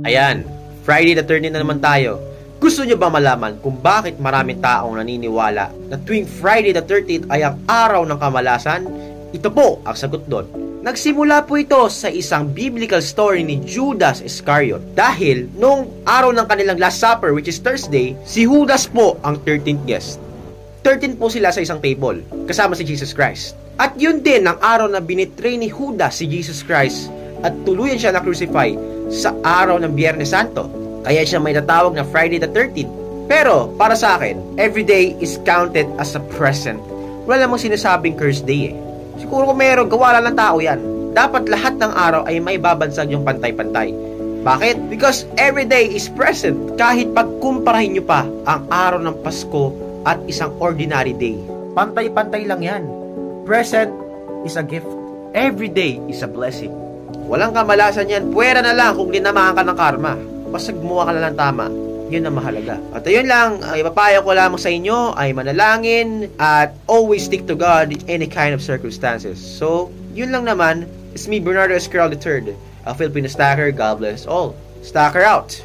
Ayan, Friday the 13th na naman tayo. Gusto nyo ba malaman kung bakit maraming taong naniniwala na tuwing Friday the 13th ay ang araw ng kamalasan? Ito po ang sagot doon. Nagsimula po ito sa isang biblical story ni Judas Iscariot. Dahil nung araw ng kanilang Last Supper, which is Thursday, si Judas po ang 13th guest. 13 po sila sa isang table, kasama si Jesus Christ. At yun din ang araw na binitray ni Judas si Jesus Christ at tuluyan siya na crucify sa araw ng Biyernes Santo. Kaya siya may natawag na Friday the 13th. Pero, para sa akin, every day is counted as a present. Wala namang sinasabing curse day eh. Siguro kung meron, gawa lang ng tao yan. Dapat lahat ng araw ay may babansag yung pantay-pantay. Bakit? Because every day is present. Kahit pagkumparahin nyo pa ang araw ng Pasko at isang ordinary day. Pantay-pantay lang yan. Present is a gift. Every day is a blessing. Walang kamalasan yan. Puwera na lang kung dinamaan ka ng karma. Basta gumawa ka na lang tama. Yun ang mahalaga. At ayun lang, ipapayo ko lamang sa inyo ay manalangin at always stick to God in any kind of circumstances. So, yun lang naman. It's me, Bernardo Esquerral III, a Filipino stacker. God bless all. Stacker out!